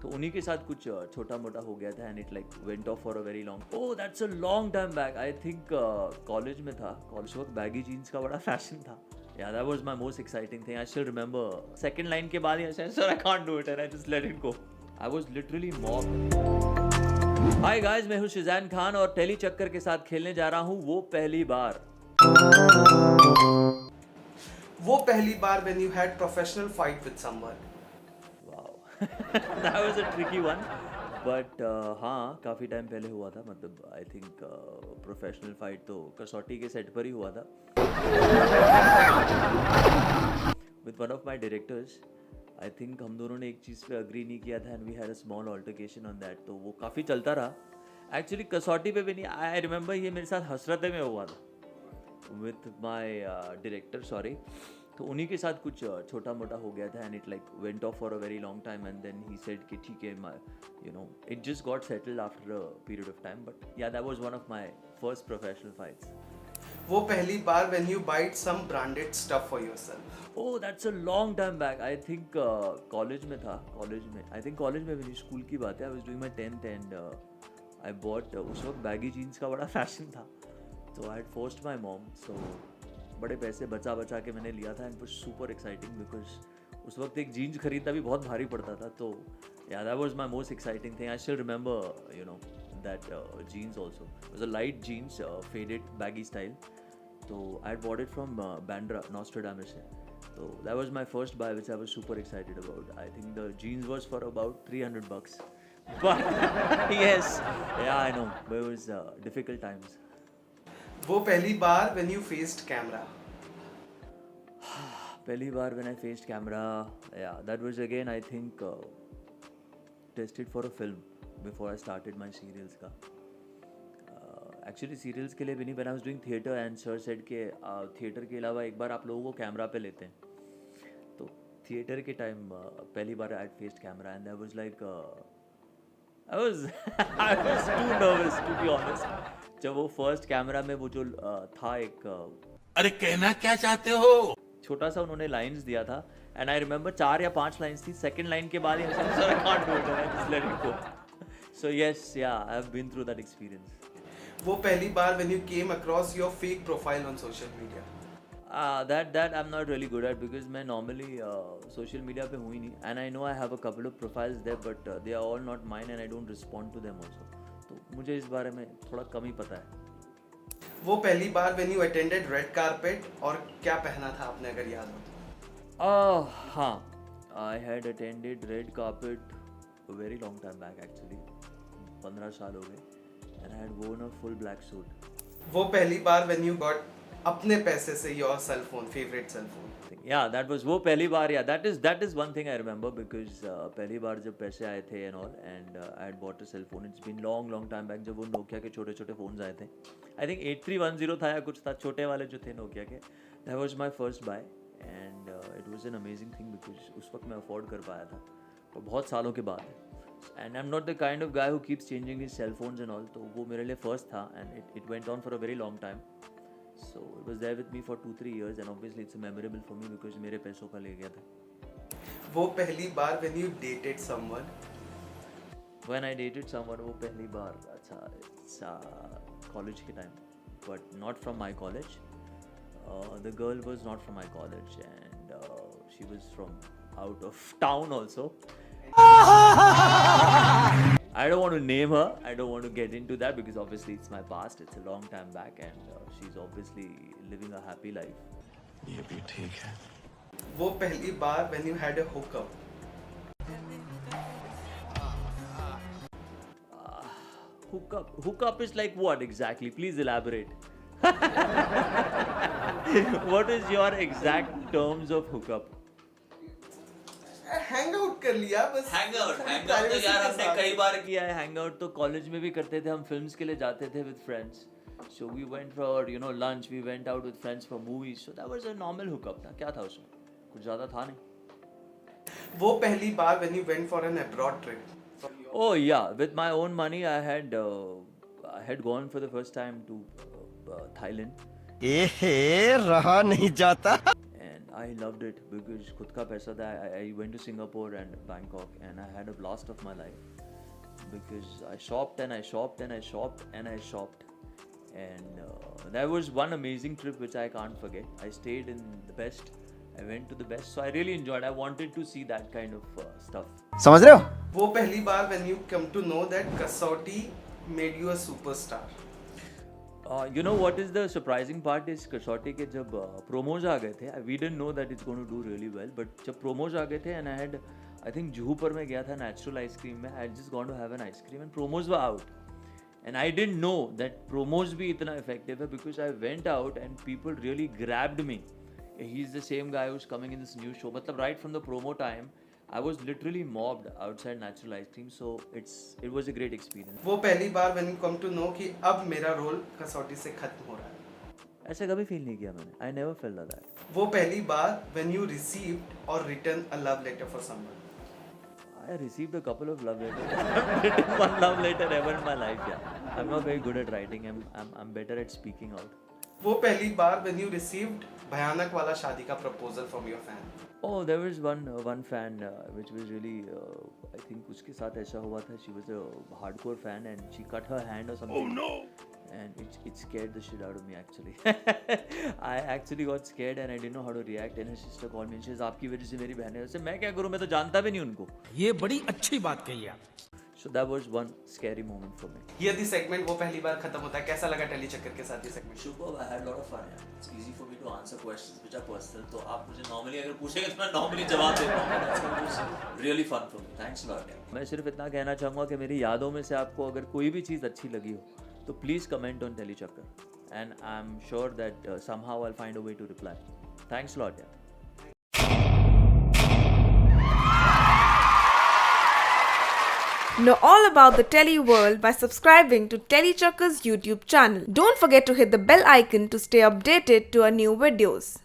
तो उन्हीं के साथ कुछ छोटा मोटा हो गया था and it like went off for a very long, oh that's a long time back, I think college में था, कॉलेज वक्त बैगी जीन्स का बड़ा फैशन था. Yeah, that was my most exciting thing. I still remember second line के बाद ही I said, sir, I can't do it, and I just let it go. I was literally mobbed. Hi guys, मैं हूँ शिज़ान खान और tele चक्कर के साथ खेलने जा रहा हूँ वो पहली बार. वो पहली बार when you had professional fight with someone. Wow, that was a tricky one. But हाँ काफ़ी टाइम पहले हुआ था, मतलब आई थिंक प्रोफेशनल फाइट तो कसौटी के सेट पर ही हुआ था with one of my directors. I think हम दोनों ने एक चीज़ पे अग्री नहीं किया था and we had a small altercation on that, तो वो काफ़ी चलता रहा. एक्चुअली कसौटी पे भी नहीं, आई रिमेंबर ये मेरे साथ हसरते में हुआ था विथ माई डायरेक्टर, सॉरी. तो उन्हीं के साथ कुछ छोटा मोटा हो गया था and it like went off for a very long time and then he said कि ठीक है, you know it just got settled after a period of time. But yeah that was one of my first professional fights. वो पहली बार when you bought some branded stuff for yourself. Oh that's a long time back, I think college में था, college में आई think college में भी नहीं, school की बात है. I was doing my 10th and I bought, उस वक्त बैगी जीन्स का बड़ा फैशन था, तो I had forced my mom, so बड़े पैसे बचा बचा के मैंने लिया था and was super exciting because उस वक्त एक जीन्स खरीदना भी बहुत भारी पड़ता था. तो या that was my most exciting thing. I still remember you know that jeans also. It was a light jeans, faded baggy style. So I had bought it from Bandra, Nostradamus. So that was my first buy, which I was super excited about. I think the jeans was for about $300. But yes, yeah, I know. But it was difficult times. वो पहली बार when you faced camera. पहली बार when I faced camera, yeah, that was again I think tested for a film before I started my serials का. Actually serials के लिए भी नहीं, but I was doing theatre and sir said के theatre के अलावा एक बार आप लोगों को कैमरा पे लेते हैं. तो थिएटर के टाइम पहली बार I faced camera and I was like I was too nervous to be honest. जब वो फर्स्ट कैमरा में वो जो था एक अरे कहना क्या चाहते हो? छोटा सा उन्होंने लाइंस दिया था एंड आई रिमेंबर 4 या 5 लाइंस थी. सेकंड लाइन के बाद ही sir I can't do it, I just let it go. So yes, yeah I have been through that experience. वो पहली बार when you came across your fake profile on social media. That I'm not really good at because मैं normally social media पे हूँ ही नहीं, and I know I have a couple of profiles there but they are all not mine and I don't respond to them also. तो मुझे इस बारे में थोड़ा कम ही पता है. वो पहली बार when you attended red carpet और क्या पहना था आपने अगर याद हो तो. हाँ, I had attended red carpet a very long time back actually. 15 साल हो गए. And I had worn a full black suit. वो पहली बार when you got अपने पैसे से your cell phone, favorite cell phone. Yeah, that was वो पहली बार. Yeah, that is one thing I remember because पहली बार जब पैसे आए थे and all and I had bought a cell phone. It's been long time back जब वो Nokia के छोटे छोटे phones आए थे. I think 8310 था या कुछ था, छोटे वाले जो थे Nokia के. That was my first buy and it was an amazing thing because उस वक्त मैं afford कर पाया था. और बहुत सालों के बाद. And I'm not the kind of guy who keeps changing his cell phones and all. तो वो मेरे लिए first था and it went on for a very long time. So it was there with me for 2-3 years and obviously it's memorable for me because मेरे पैसों का ले गया था. वो पहली बार when you dated someone. When I dated someone, वो पहली बार, अच्छा, it's college के time, but not from my college. The girl was not from my college and she was from out of town also. I don't want to name her. I don't want to get into that because obviously it's my past. It's a long time back and she's obviously living a happy life. ये भी ठीक है. वो पहली बार when you had a hookup. Hookup is like what exactly? Please elaborate. What is your exact terms of hookup? Hang out कर लिया बस. हैंगआउट तो यार हमने कई बार किया है. हैंगआउट तो कॉलेज में भी करते थे, हम फिल्म्स के लिए जाते थे with friends. So we went for you know lunch, we went out with friends for movies. So that was a normal hookup था. क्या था उसमें, कुछ ज़्यादा था नहीं. वो पहली बार when you went for an abroad trip. Oh yeah, with my own money I had gone for the first time to Thailand. रहा नहीं जाता. And I loved it because खुद का पैसा था. I went to Singapore and Bangkok and I had a blast of my life because I shopped and I shopped and I shopped and I shopped. And that was one amazing trip which I can't forget. I stayed in the best. I went to the best. So I really enjoyed. I wanted to see that kind of stuff. समझ रहे हो? वो पहली बार when you come to know that कसौटी made you a superstar. You know what is the surprising part is कसौटी के जब promos आ गए थे, we didn't know that it's going to do really well. But जब promos आ गए थे and I think Juhu पर मैं गया था natural ice cream में. I had just gone to have an ice cream and promos were out. And I didn't know that promos भी इतना effective है because I went out and people really grabbed me. He's the same guy who's coming in this new show. मतलब right from the promo time, I was literally mobbed outside Natural Ice Cream. So it was a great experience. वो पहली बार when you come to know कि अब मेरा role कसौटी से खत्म हो रहा है. ऐसा कभी feel नहीं किया मैंने. I never felt like that. वो पहली बार when you received or written a love letter for someone. I received a couple of love letters. I haven't written one love letter ever in my life. Yeah, I'm not very good at writing. I'm better at speaking out. वो पहली बार when you received भयानक वाला शादी का proposal from your fan. Oh, there was one fan which was really I think उसके साथ ऐसा हुआ था. She was a hardcore fan and she cut her hand or something. Oh no! And it scared the shit out of me actually. I actually got scared and I didn't know how to react. And her sister called me and she says आपकी वजह से मेरी बहन है. उससे मैं क्या करूँ, मैं तो जानता भी नहीं उनको. ये बड़ी अच्छी बात कही आप. So that was one scary moment for me. Here the segment वो पहली बार खत्म होता है. कैसा लगा टेली चक्कर के साथ ये segment? Superb, I had a lot of fun. Yeah. It's easy for me to answer questions which are personal. तो आप मुझे normally अगर पूछेंगे तो मैं normally जवाब देता हूँ. It was really fun for me. Thanks a lot. मैं सिर्फ इतना कहना चाहूँगा कि मेरी यादों में से आपको अगर कोई भी चीज़ अच्छी लगी हो तो please comment on Teli Chakkar. And I'm sure that somehow I'll find a way to reply. Thanks a lot. Yeah. Know all about the Tele world by subscribing to Teli Chakkar's YouTube channel. Don't forget to hit the bell icon to stay updated to our new videos.